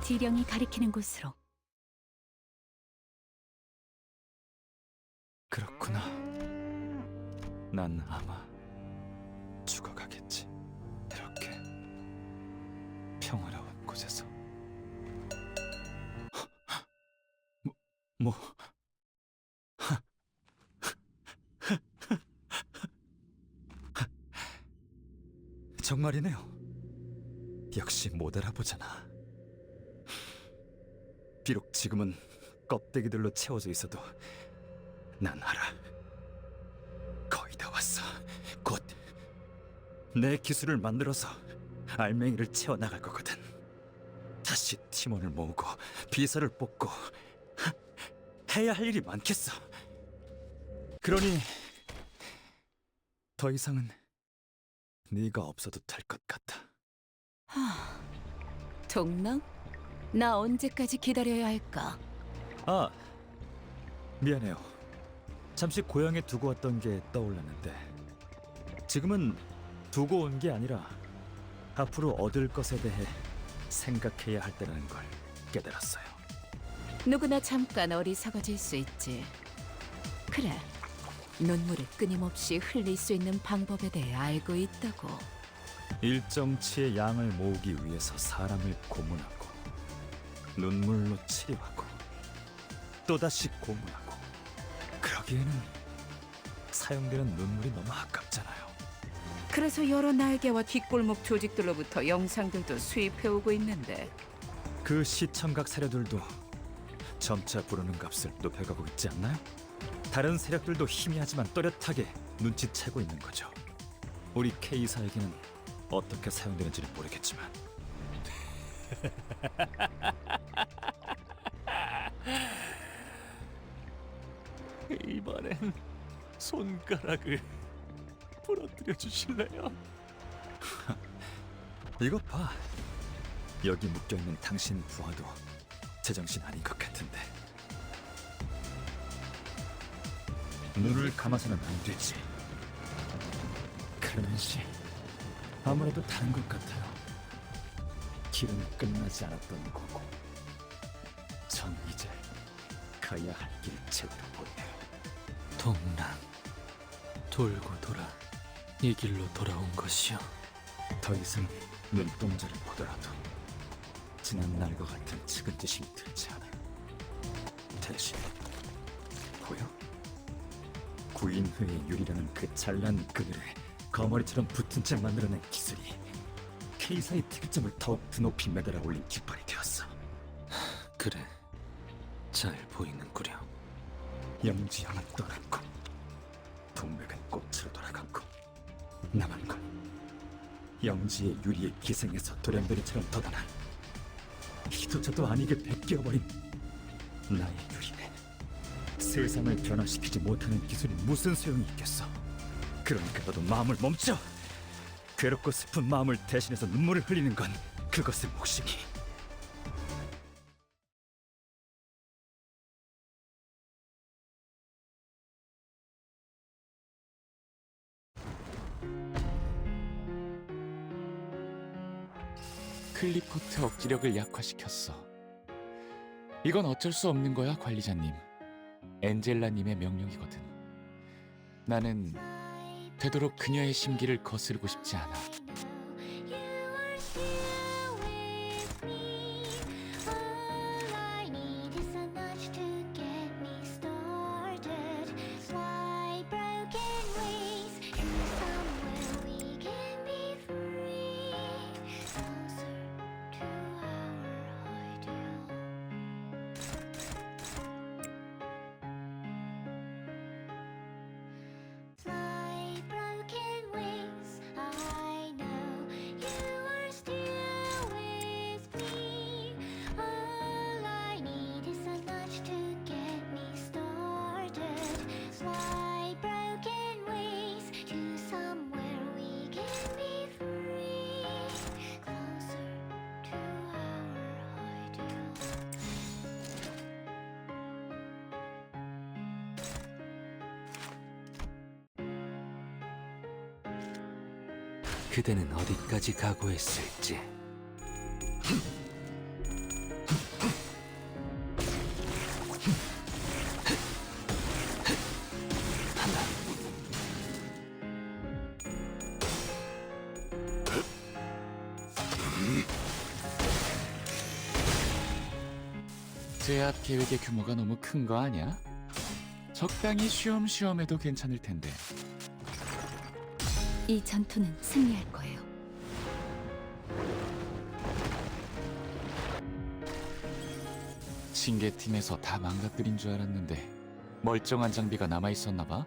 지령이 가리키는 곳으로. 그렇구나. 난 아마 죽어가겠지. 이렇게 평화로운 곳에서. 뭐? 정말이네요. 역시 못 알아보잖아. 비록 지금은 껍데기들로 채워져 있어도 난 알아. 거의 다 왔어. 곧 내 기술을 만들어서 알맹이를 채워나갈 거거든. 다시 팀원을 모으고 비서를 뽑고 해야 할 일이 많겠어. 그러니 더 이상은 네가 없어도 될 것 같아. 동랑? 나 언제까지 기다려야 할까? 아, 미안해요. 잠시 고향에 두고 왔던 게 떠올랐는데 지금은 두고 온 게 아니라 앞으로 얻을 것에 대해 생각해야 할 때라는 걸 깨달았어요. 누구나 잠깐 어리석어질 수 있지. 그래, 눈물을 끊임없이 흘릴 수 있는 방법에 대해 알고 있다고. 일정치의 양을 모으기 위해서 사람을 고문하고 눈물로 치료하고 또다시 고문하고, 그러기에는 사용되는 눈물이 너무 아깝잖아요. 그래서 여러 날개와 뒷골목 조직들로부터 영상들도 수입해오고 있는데 그 시청각 사료들도 점차 부르는 값을 높여가고 있지 않나요? 다른 세력들도 희미하지만 또렷하게 눈치채고 있는 거죠. 우리 K사에게는 어떻게 사용되는지는 모르겠지만 이번엔 손가락을 부러뜨려 주실래요? 이것 봐. 여기 묶여있는 당신 부하도 제정신 아닌 것 같은데. 눈을 감아서는 안 되지. 클레멘시, 아무래도 다른 것 같아요. 길은 끝나지 않았던 거고 전 이제 가야 할 길 제대로 보네요. 동랑, 돌고 돌아 이 길로 돌아온 것이요. 더 이상 눈동자를 보더라도 지난 날과 같은 측은지심이 들지 않아. 대신 보여? 구인회의 유리라는 그 잘난 그늘에 거머리처럼 붙은 채 만들어낸 기술이 K사의 특이점을 더욱 드높이 매달아 올린 깃발이 되었어. 그래, 잘 보이는구려. 영지형은 떠났고 동맥은 꽃으로 돌아갔고 남은 건 영지의 유리에 기생해서 돌연변이처럼 덧어난 이도저도 아니게 베끼어버린 나의 유리네. 세상을 변화시키지 못하는 기술이 무슨 소용이 있겠어. 그러니까 너도 마음을 멈춰. 괴롭고 슬픈 마음을 대신해서 눈물을 흘리는 건 그것의 몫이니. 클리포트 억지력을 약화시켰어. 이건 어쩔 수 없는 거야, 관리자님. 엔젤라님의 명령이거든. 나는 되도록 그녀의 심기를 거스르고 싶지 않아. 그대는 어디까지 각오했을지. 제압 계획의 규모가 너무 큰 거 아니야? 적당히 쉬엄쉬엄 해도 괜찮을 텐데. 이 전투는 승리할 거예요. 징계팀에서 다 망가뜨린 줄 알았는데 멀쩡한 장비가 남아있었나 봐.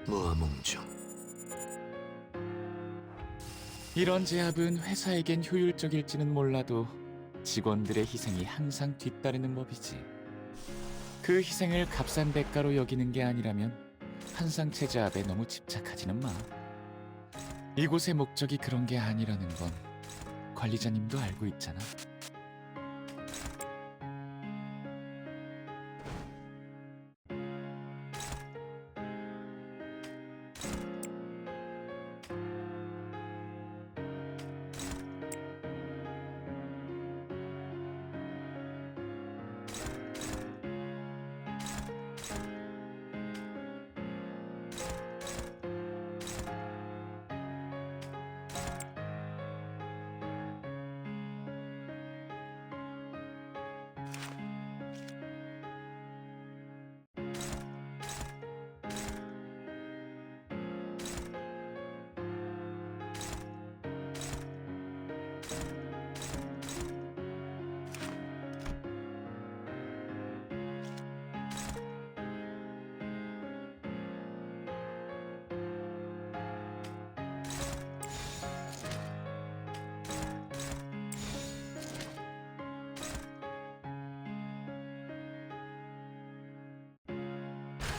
무아몽중. 이런 제압은 회사에겐 효율적일지는 몰라도 직원들의 희생이 항상 뒤따르는 법이지. 그 희생을 값싼 대가로 여기는 게 아니라면 한상체 제압에 너무 집착하지는 마. 이곳의 목적이 그런 게 아니라는 건 관리자님도 알고 있잖아.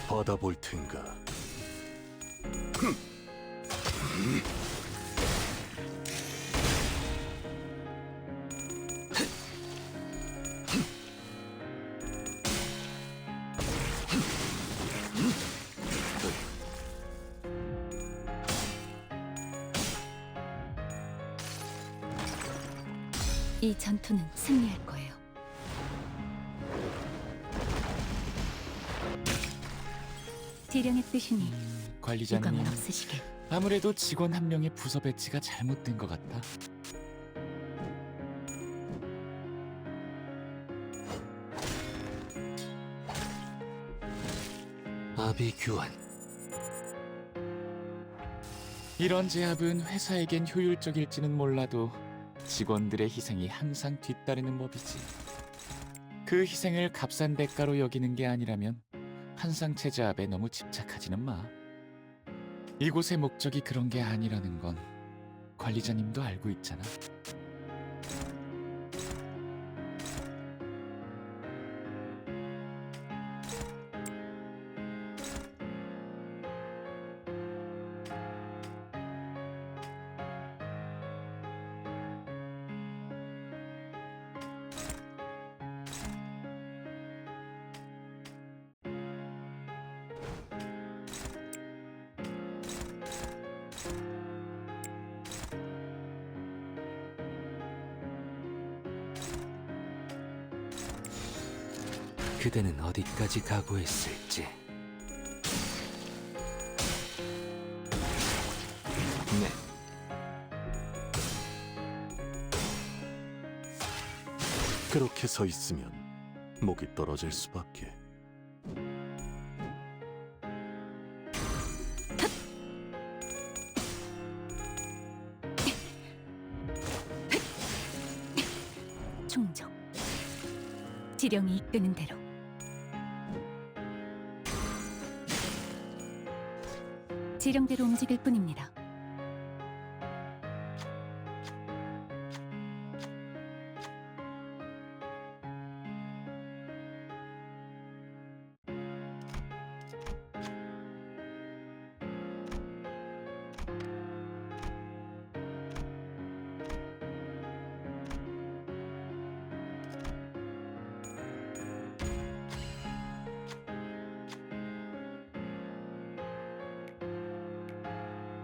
받아볼 텐가. 이 전투는 승리할 거예요. 지령의 뜻이니 관리자님, 유감은 없으시게. 아무래도 직원 한 명의 부서 배치가 잘못된 것 같아. 아비규환. 이런 제압은 회사에겐 효율적일지는 몰라도 직원들의 희생이 항상 뒤따르는 법이지. 그 희생을 값싼 대가로 여기는 게 아니라면 한상체 제압에 너무 집착하지는 마. 이곳의 목적이 그런 게 아니라는 건 관리자님도 알고 있잖아. 그대는 어디까지 각오했을지. 네. 그렇게 서 있으면 목이 떨어질 수밖에. 충족. 지령이 이끄는 대로. 지령대로 움직일 뿐입니다.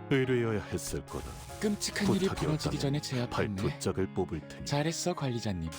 의뢰여야 했을 거다. 끔찍한 일이 부탁이 벌어지기 전에 없다면 제압했네. 발톱짝을 뽑을 테니. 잘했어, 관리자님.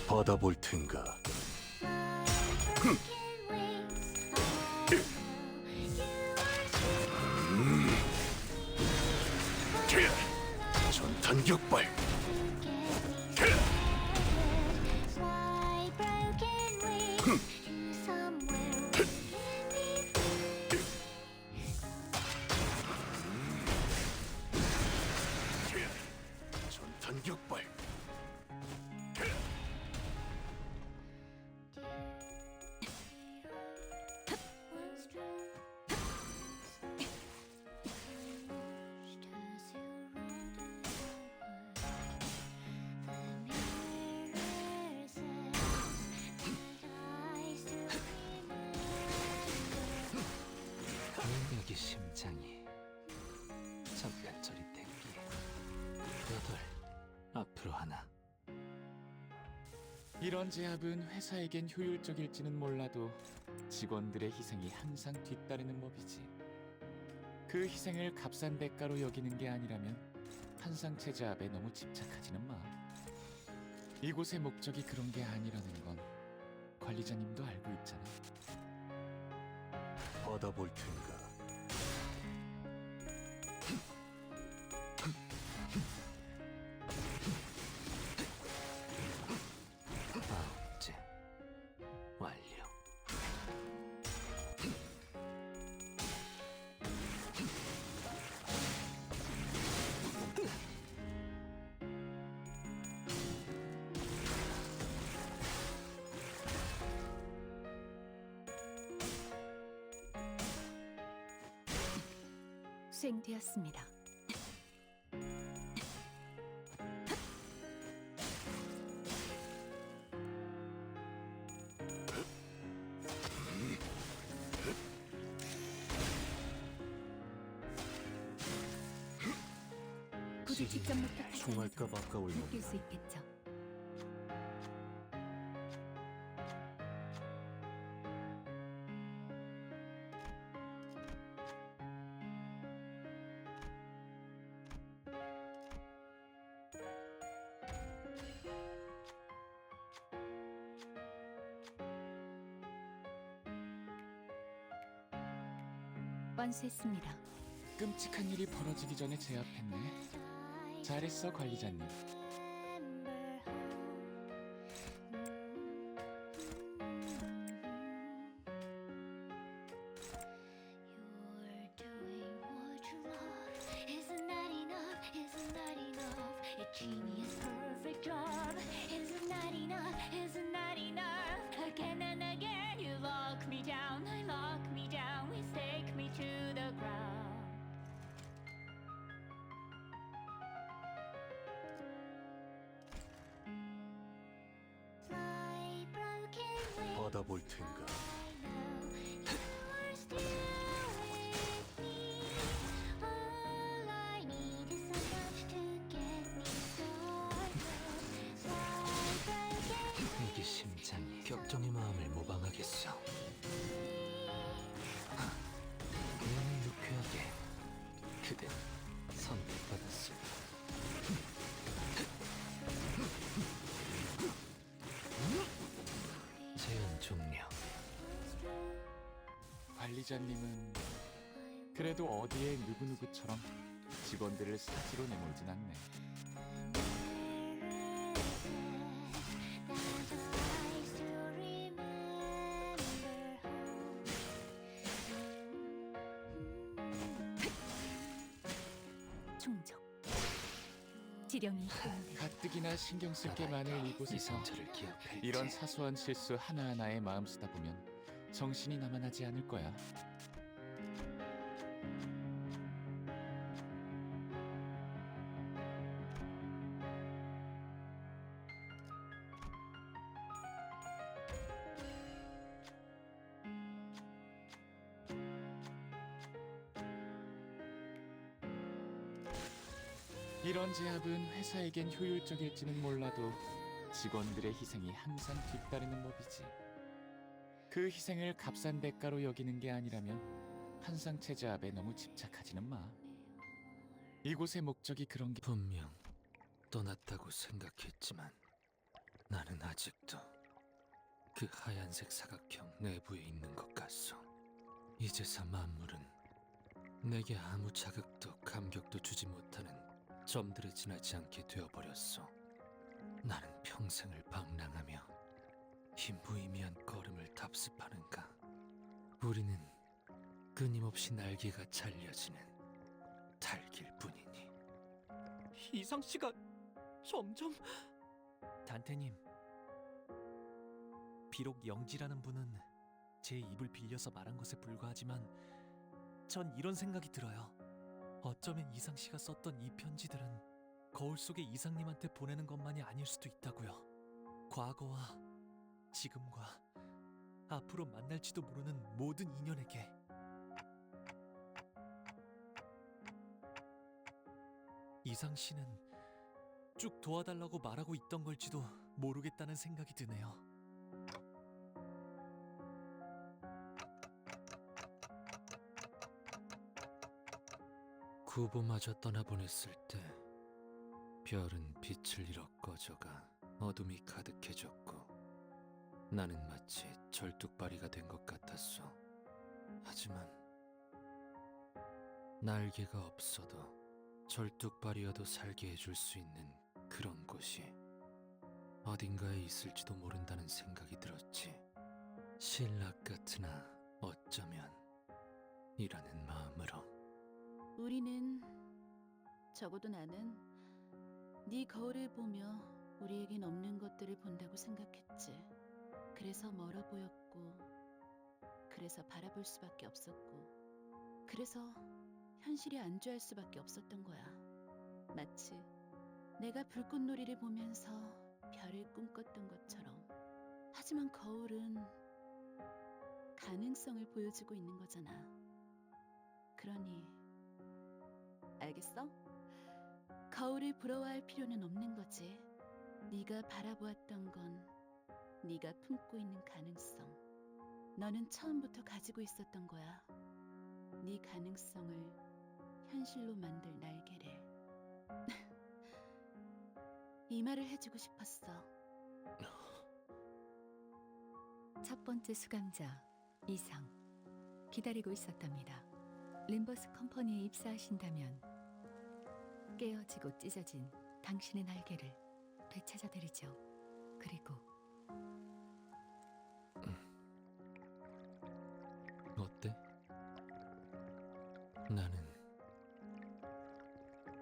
받아볼 텐가. 전탄격발. 전탄격발. 여기 심장이 잠깐 저리 땡기. 8 앞으로 하나. 이런 제압은 회사에겐 효율적일지는 몰라도 직원들의 희생이 항상 뒤따르는 법이지. 그 희생을 값싼 대가로 여기는 게 아니라면 한상체 제압에 너무 집착하지는 마. 이곳의 목적이 그런 게 아니라는 건 관리자님도 알고 있잖아. 받아볼 텐가. 아홉째 완료. 수행되었습니다. 부디 직접 목격하지 총알값 않아도 아까울 놈. 느낄 수 있겠죠. 완수했습니다. 끔찍한 일이 벌어지기 전에 제압했네. 잘했어, 관리자님. Genius, perfect job. Isn't that enough? Isn't that enough? Again and again, you lock me down. I lock me down. We stake me to the ground. Fly, broken wings. 받아볼 텐가. I know you're still with me. All I need is so much to get me started. Fly, broken 이게 심장이 격정의 마음을 모방하겠어. 너무 유쾌하게 그댄 선택받았어. 제한 종료. 관리자님은 그래도 어디에 누구누구처럼 직원들을 사지로 내몰진 않네. 충족. 지령이 있는데 가뜩이나 신경 쓸 게 많을 이 이곳에서 상처를 기억할지. 이런 사소한 실수 하나하나에 마음 쓰다 보면 정신이 남아나지 않을 거야. 이런 제압은 회사에겐 효율적일지는 몰라도 직원들의 희생이 항상 뒤따르는 법이지. 그 희생을 값싼 대가로 여기는 게 아니라면 한상체 제압에 너무 집착하지는 마. 이곳의 목적이 그런 게 분명 떠났다고 생각했지만 나는 아직도 그 하얀색 사각형 내부에 있는 것 같소. 이제서 만물은 내게 아무 자극도 감격도 주지 못하는 점들에 지나지 않게 되어버렸소. 나는 평생을 방랑하며 이 무의미한 걸음을 답습하는가. 우리는 끊임없이 날개가 잘려지는 달길 뿐이니. 이상 씨가 점점 단테님, 비록 영지라는 분은 제 입을 빌려서 말한 것에 불과하지만 전 이런 생각이 들어요. 어쩌면 이상 씨가 썼던 이 편지들은 거울 속의 이상님한테 보내는 것만이 아닐 수도 있다고요. 과거와 지금과 앞으로 만날지도 모르는 모든 인연에게. 이상 씨는 쭉 도와달라고 말하고 있던 걸지도 모르겠다는 생각이 드네요. 구보마저 떠나보냈을 때 별은 빛을 잃어 꺼져가 어둠이 가득해졌고 나는 마치 절뚝발이가 된 것 같았어. 하지만 날개가 없어도 절뚝발이어도 살게 해줄 수 있는 그런 곳이 어딘가에 있을지도 모른다는 생각이 들었지. 신락 같으나 어쩌면 이라는 마음으로. 우리는, 적어도 나는 네 거울을 보며 우리에겐 없는 것들을 본다고 생각했지. 그래서 멀어 보였고, 그래서 바라볼 수밖에 없었고, 그래서 현실에 안주할 수밖에 없었던 거야. 마치 내가 불꽃놀이를 보면서 별을 꿈꿨던 것처럼. 하지만 거울은 가능성을 보여주고 있는 거잖아. 그러니 알겠어? 거울을 부러워할 필요는 없는 거지. 네가 바라보았던 건 네가 품고 있는 가능성. 너는 처음부터 가지고 있었던 거야. 네 가능성을 현실로 만들 날개를. 이 말을 해주고 싶었어. 첫 번째 수감자 이상 기다리고 있었답니다. 림버스 컴퍼니에 입사하신다면 깨어지고 찢어진 당신의 날개를 되찾아드리죠. 그리고 어때? 나는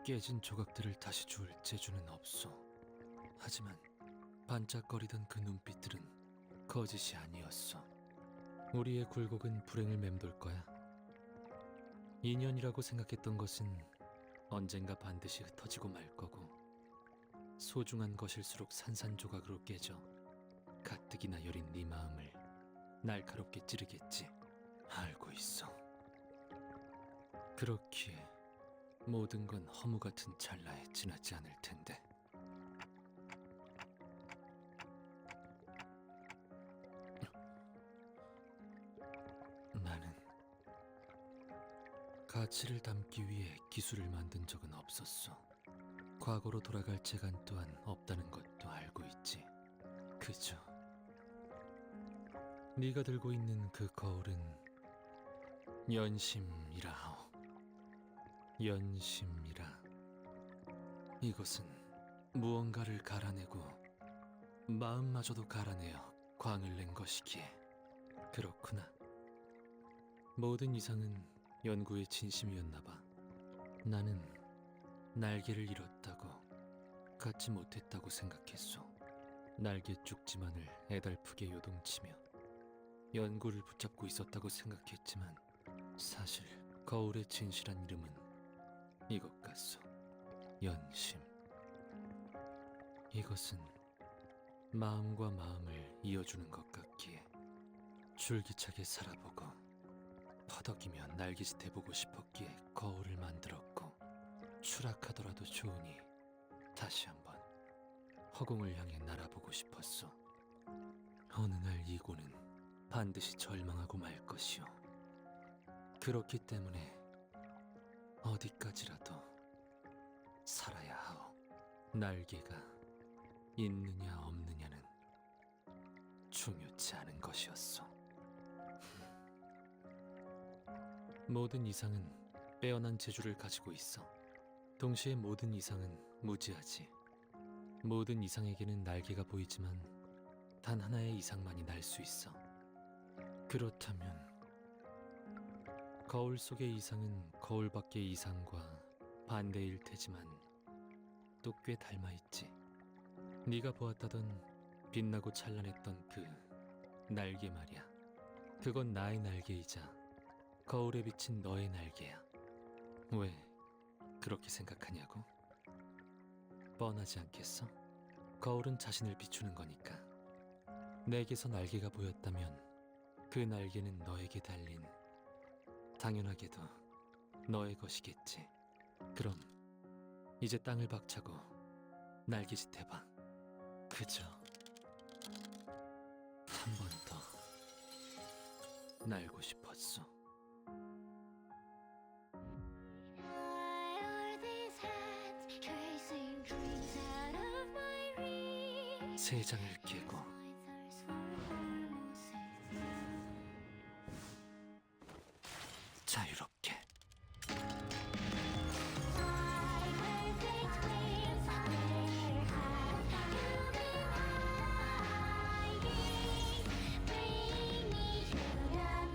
깨진 조각들을 다시 주울 재주는 없어. 하지만 반짝거리던 그 눈빛들은 거짓이 아니었어. 우리의 굴곡은 불행을 맴돌 거야. 인연이라고 생각했던 것은 언젠가 반드시 흩어지고 말 거고, 소중한 것일수록 산산조각으로 깨져 가뜩이나 여린 네 마음을 날카롭게 찌르겠지. 알고 있어. 그렇기에 모든 건 허무 같은 찰나에 지나지 않을 텐데. 나는 가치를 담기 위해 기술을 만든 적은 없었어. 과거로 돌아갈 재간 또한 없다는 것도 알고 있지. 그저 네가 들고 있는 그 거울은 연심이라오. 연심이라. 이것은 무언가를 갈아내고 마음마저도 갈아내어 광을 낸 것이기에. 그렇구나. 모든 이상은 연구의 진심이었나 봐. 나는 날개를 잃었다고, 갖지 못했다고 생각했소. 날개 쪽지만을 애달프게 요동치며 연구를 붙잡고 있었다고 생각했지만 사실 거울의 진실한 이름은 이것 같소. 연심. 이것은 마음과 마음을 이어주는 것 같기에 줄기차게 살아보고 퍼덕이며 날개짓해보고 싶었기에 거울을 만들었고, 추락하더라도 좋으니 다시 한번 허공을 향해 날아보고 싶었소. 어느 날 이고는 반드시 절망하고 말 것이오. 그렇기 때문에 어디까지라도 살아야 하오. 날개가 있느냐 없느냐는 중요치 않은 것이었소. 모든 이상은 빼어난 재주를 가지고 있어. 동시에 모든 이상은 무지하지. 모든 이상에게는 날개가 보이지만 단 하나의 이상만이 날 수 있어. 그렇다면 거울 속의 이상은 거울 밖의 이상과 반대일 테지만 또 꽤 닮아 있지. 네가 보았다던 빛나고 찬란했던 그 날개 말이야. 그건 나의 날개이자 거울에 비친 너의 날개야. 왜 그렇게 생각하냐고? 뻔하지 않겠어? 거울은 자신을 비추는 거니까. 내게서 날개가 보였다면 그 날개는 너에게 달린 당연하게도 너의 것이겠지. 그럼 이제 땅을 박차고 날개짓 해봐. 그저 한 번 더 날고 싶었어. Why are these hands tracing dreams out of my reach? 세 장을 깨고 My thirst for almost 자유롭게. my perfect dreams. Where have you been hiding? Bring me to the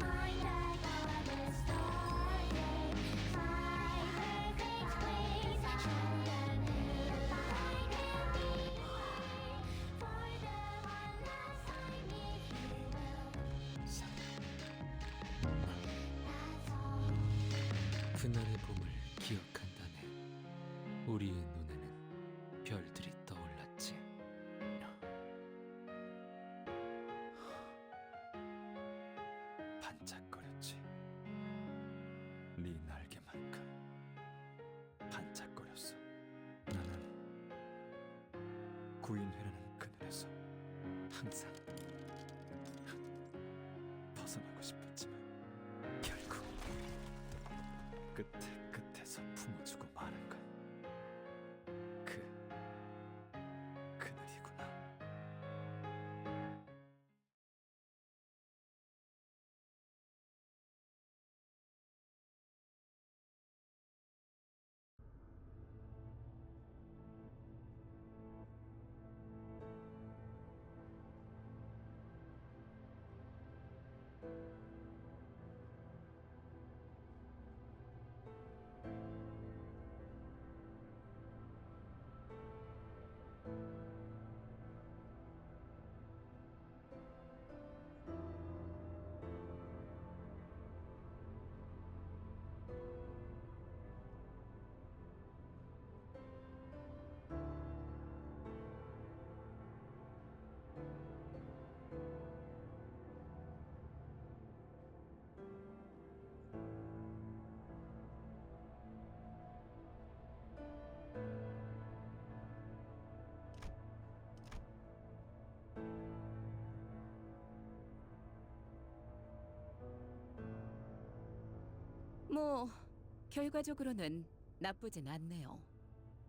mind that got us started. My perfect ways, show them who I can be. For the one last time, if you will. That's all. 그날의 봄을 기억한다네. 우리의 눈에는 별들이 떠올랐지. 반짝거렸지. 네 날개만큼 반짝거렸어. 나는 구인회라는 그늘에서 항상 벗어나고 싶었지만 결국 끝에서 품어주고 마는 건 그늘이구나. 뭐 결과적으로는 나쁘진 않네요.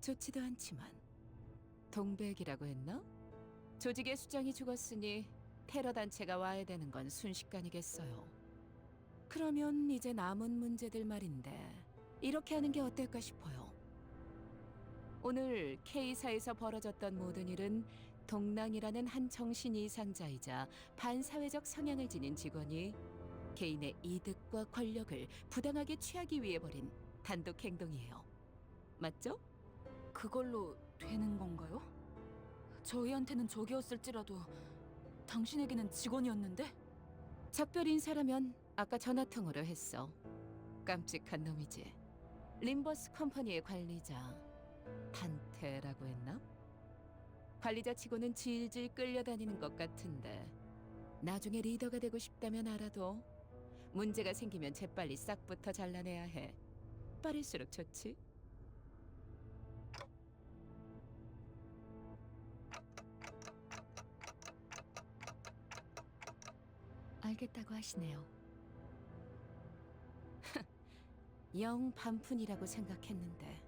좋지도 않지만 동백이라고 했나? 조직의 수장이 죽었으니 테러 단체가 와야 되는 건 순식간이겠어요. 그러면 이제 남은 문제들 말인데 이렇게 하는 게 어떨까 싶어요. 오늘 K사에서 벌어졌던 모든 일은 동랑이라는 한 정신 이상자이자 반사회적 성향을 지닌 직원이 개인의 이득과 권력을 부당하게 취하기 위해 벌인 단독 행동이에요. 맞죠? 그걸로 되는 건가요? 저희한테는 적이었을지라도 당신에게는 직원이었는데? 작별 인사라면 아까 전화통으로 했어. 깜찍한 놈이지. 림버스 컴퍼니의 관리자 단테라고 했나? 관리자 치고는 질질 끌려다니는 것 같은데 나중에 리더가 되고 싶다면 알아도 문제가 생기면 재빨리 싹부터 잘라내야 해. 빠를수록 좋지. 알겠다고 하시네요. 영 반푼이라고 생각했는데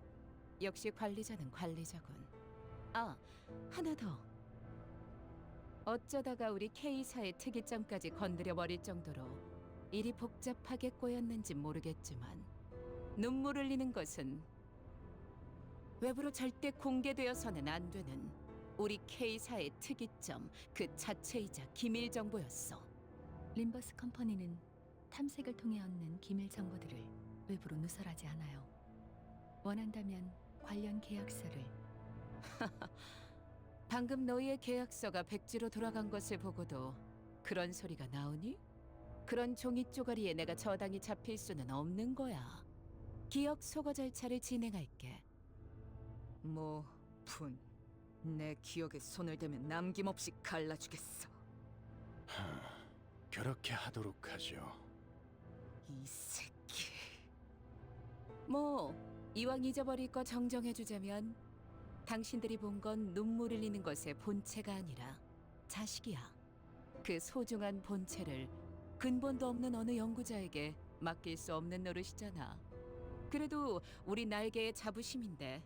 역시 관리자는 관리자군. 아, 하나 더. 어쩌다가 우리 K사의 특이점까지 건드려 버릴 정도로 일이 복잡하게 꼬였는지 모르겠지만 눈물 흘리는 것은 외부로 절대 공개되어서는 안 되는 우리 K사의 특이점 그 자체이자 기밀 정보였어. 림버스 컴퍼니는 탐색을 통해 얻는 기밀 정보들을 외부로 누설하지 않아요. 원한다면 관련 계약서를 방금 너희의 계약서가 백지로 돌아간 것을 보고도 그런 소리가 나오니? 그런 종이 쪼가리에 내가 저당이 잡힐 수는 없는 거야. 기억 소거 절차를 진행할게. 분. 내 기억에 손을 대면 남김없이 갈라주겠어. 그렇게 하도록 하죠. 이 새끼. 뭐 이왕 잊어버릴 거 정정해주자면 당신들이 본 건 눈물 흘리는 것의 본체가 아니라 자식이야. 그 소중한 본체를 근본도 없는 어느 연구자에게 맡길 수 없는 노릇이잖아. 그래도 우리 날개의 자부심인데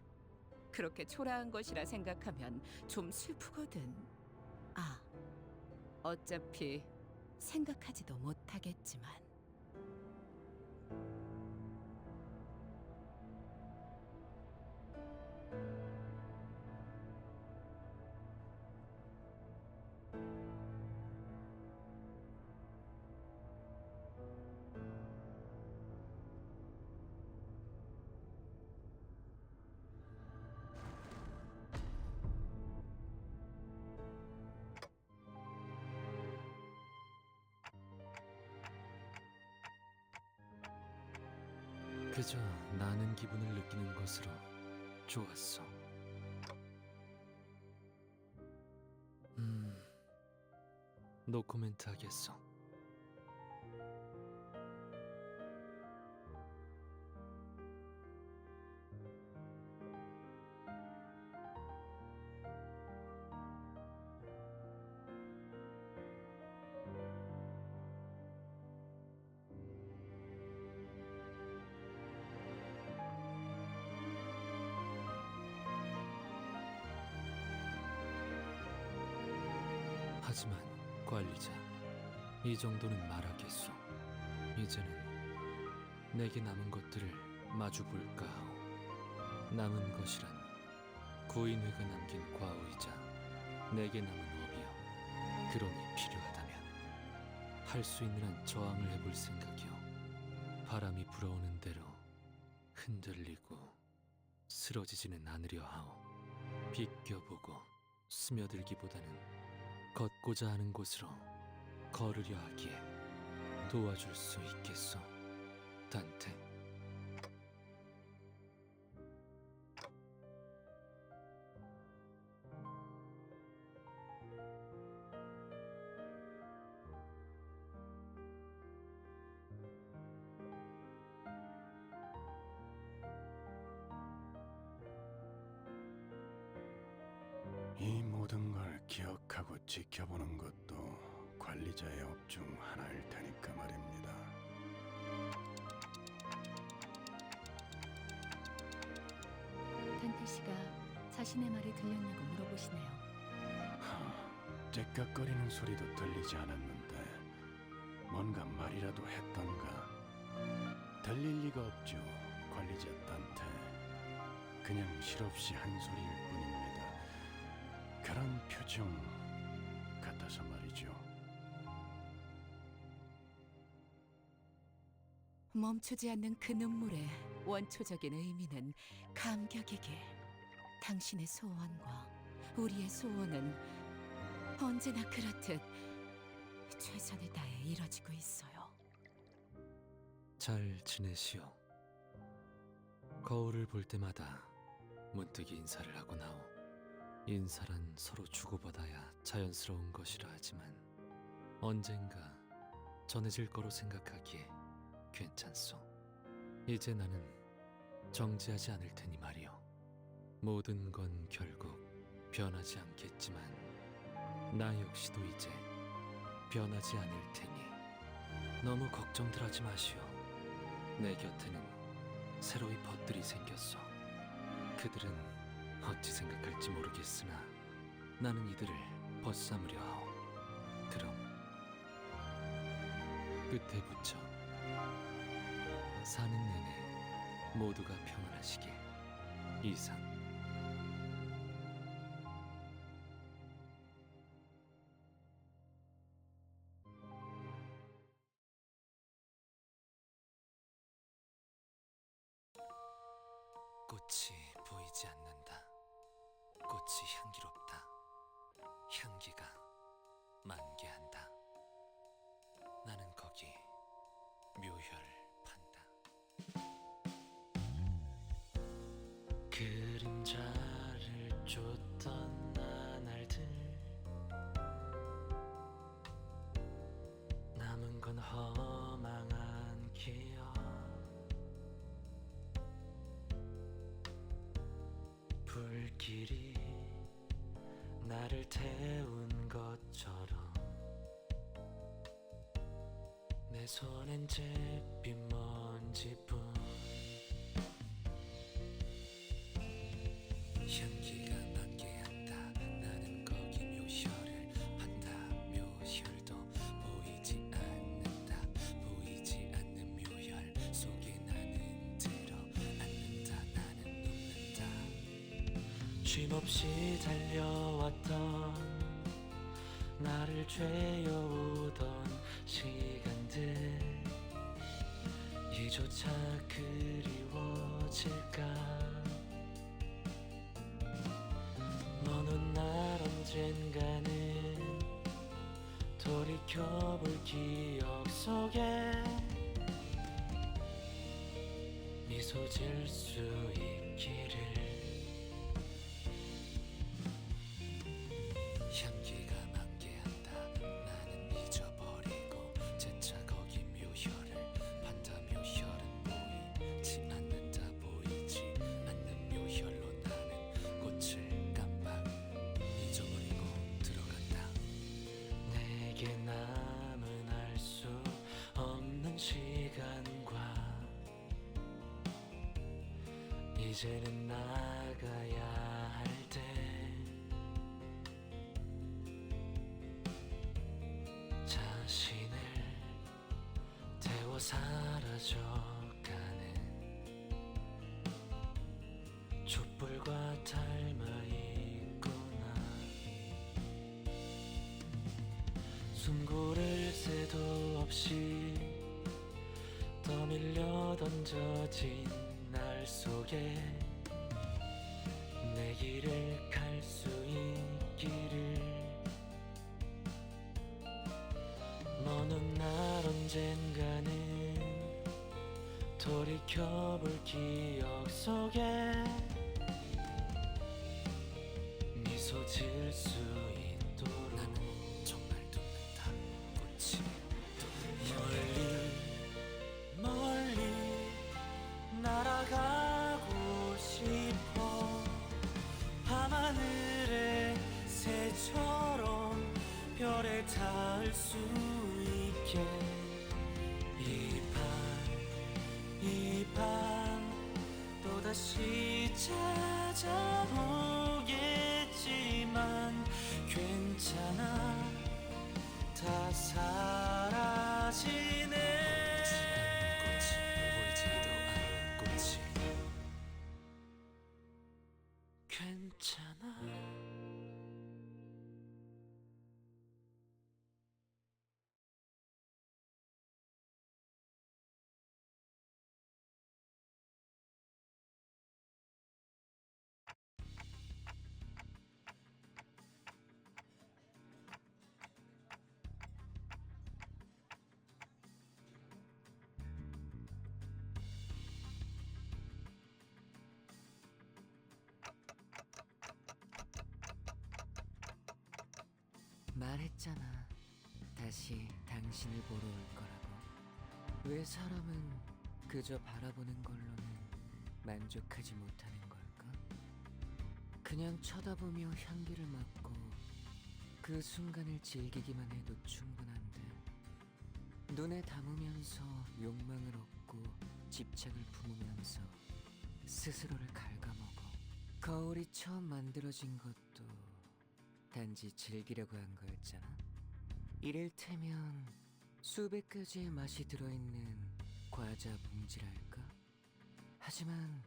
그렇게 초라한 것이라 생각하면 좀 슬프거든. 아, 어차피 생각하지도 못하겠지만. 그저 나는 기분을 느끼는 것으로 좋았어. 노코멘트 하겠어. 하지만 관리자, 이 정도는 말하겠소. 이제는 내게 남은 것들을 마주 볼까 하오. 남은 것이란 구인회가 남긴 과오이자 내게 남은 업이요. 그러니 필요하다면 할 수 있는 한 저항을 해볼 생각이요. 바람이 불어오는 대로 흔들리고 쓰러지지는 않으려 하오. 비껴보고 스며들기보다는 걷고자 하는 곳으로 걸으려 하기에 도와줄 수 있겠소, 단테. 이 모든 걸 기억하고 지켜보는 것도 관리자의 업 중 하나일 테니까 말입니다. 탄태 씨가 자신의 말이 들렸냐고 물어보시네요. 째깍거리는 소리도 들리지 않았는데 뭔가 말이라도 했던가. 들릴 리가 없죠, 관리자 딴테. 그냥 실없이 한 소리일 뿐입니다. 그런 표정 같아서 말이죠. 멈추지 않는 그 눈물의 원초적인 의미는 감격이길. 당신의 소원과 우리의 소원은 언제나 그렇듯 최선을 다해 이뤄지고 있어요. 잘 지내시오. 거울을 볼 때마다 문득 인사를 하고 나오. 인사란 서로 주고받아야 자연스러운 것이라 하지만 언젠가 전해질 거로 생각하기에 괜찮소. 이제 나는 정지하지 않을 테니 말이오. 모든 건 결국 변하지 않겠지만 나 역시도 이제 변하지 않을 테니 너무 걱정들 하지 마시오. 내 곁에는 새로이 벗들이 생겼어. 그들은 어찌 생각할지 모르겠으나 나는 이들을 벗삼으려 하오. 그럼 끝에 붙여 사는 내내 모두가 평안하시길. 이상. 꽃이 보이지 않는다. 꽃이 향기롭다. 향기가 만개한다. 나는 거기 묘혈을 판다. 그림자를 쫓던 나날들, 남은 건 허망한 기억. 불길이 나를 태운 것처럼 내 손엔 잿빛 먼지뿐. 향기가 만개한다. 나는 거기 묘혈을 판다. 묘혈도 보이지 않는다. 보이지 않는 묘혈 속에 나는 들어 앉는다. 나는 눕는다. 쉼없이 달려왔던 나를 죄어오던 시간들, 이조차 그리워질까. 먼 훗날 언젠가는 돌이켜볼 기억 속에 미소 지을 수 있기를. 향기가 만개한다. 나는 잊어버리고 재차 거기 묘혈을 판다. 묘혈은 보이지 않는다. 보이지 않는 묘혈로 나는 꽃을 깜빡 잊어버리고 들어간다. 내게 남은 알 수 없는 시간과 이제는 나가야 할 때, 자신을 태워 사라져가는 촛불과 닮아 있구나. 숨 고를 새도 없이 떠밀려 던져진 날 속에 내 길을 갈 수 있기를. 먼 훗날 언젠가는 돌이켜볼 기억 속에 미소 지을 수 있도록. 나는 정말 눕는다. 꽃이 멀리 멀리 날아가고 싶어. 밤하늘의 새처럼 별에 닿을 수 있게. 이 밤 또다시 찾아오겠지만 괜찮아. 다 사라지네. 보이지도 않는 꽃이 괜찮아. 말했잖아. 다시 당신을 보러 올 거라고. 왜 사람은 그저 바라보는 걸로는 만족하지 못하는 걸까? 그냥 쳐다보며 향기를 맡고 그 순간을 즐기기만 해도 충분한데 눈에 담으면서 욕망을 얻고 집착을 품으면서 스스로를 갉아먹어. 거울이 처음 만들어진 것도 단지 즐기려고 한 거였잖아. 이를테면 수백 가지의 맛이 들어있는 과자 봉지랄까? 하지만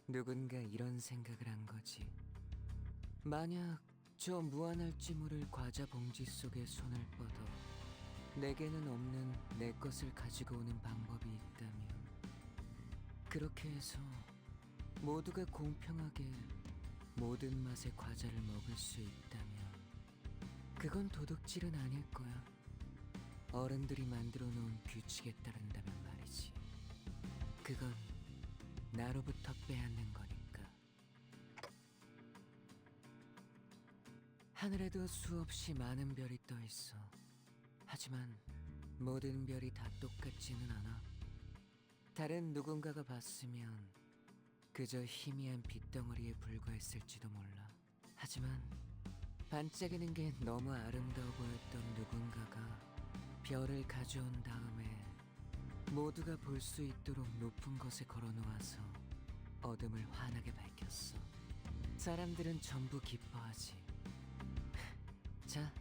누군가 이런 생각을 한 거지. 만약 저 무한할지 모를 과자 봉지 속에 손을 뻗어 내게는 없는 내 것을 가지고 오는 방법이 있다면, 그렇게 해서 모두가 공평하게 모든 맛의 과자를 먹을 수 있다면, 그건 도둑질은 아닐 거야. 어른들이 만들어 놓은 규칙에 따른다면 말이지. 그건 나로부터 빼앗는 거니까. 하늘에도 수없이 많은 별이 떠 있어. 하지만 모든 별이 다 똑같지는 않아. 다른 누군가가 봤으면 그저 희미한 빛덩어리에 불과했을지도 몰라. 하지만 반짝이는 게 너무 아름다워 보였던 누군가가 별을 가져온 다음에 모두가 볼 수 있도록 높은 곳에 걸어놓아서 어둠을 환하게 밝혔어. 사람들은 전부 기뻐하지. 자,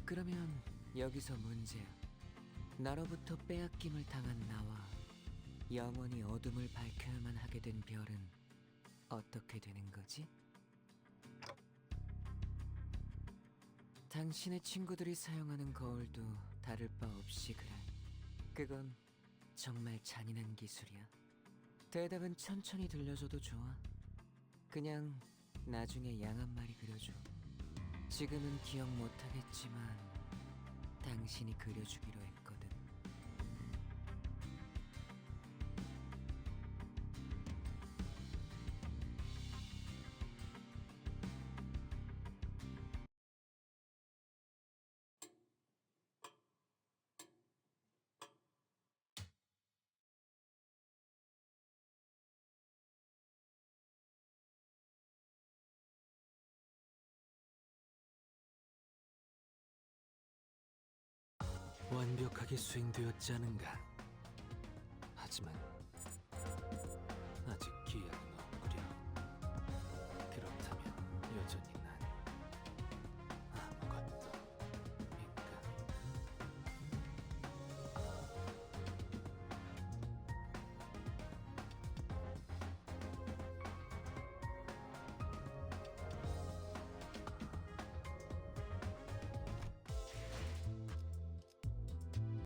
그러면 여기서 문제야. 나로부터 빼앗김을 당한 나와 영원히 어둠을 밝혀야만 하게 된 별은 어떻게 되는 거지? 당신의 친구들이 사용하는 거울도 다를 바 없이 그래. 그건 정말 잔인한 기술이야. 대답은 천천히 들려줘도 좋아. 그냥 나중에 양 한 마리 그려줘. 지금은 기억 못하겠지만 당신이 그려주기로 했거든. 완벽하게 수행되었지 않은가. 하지만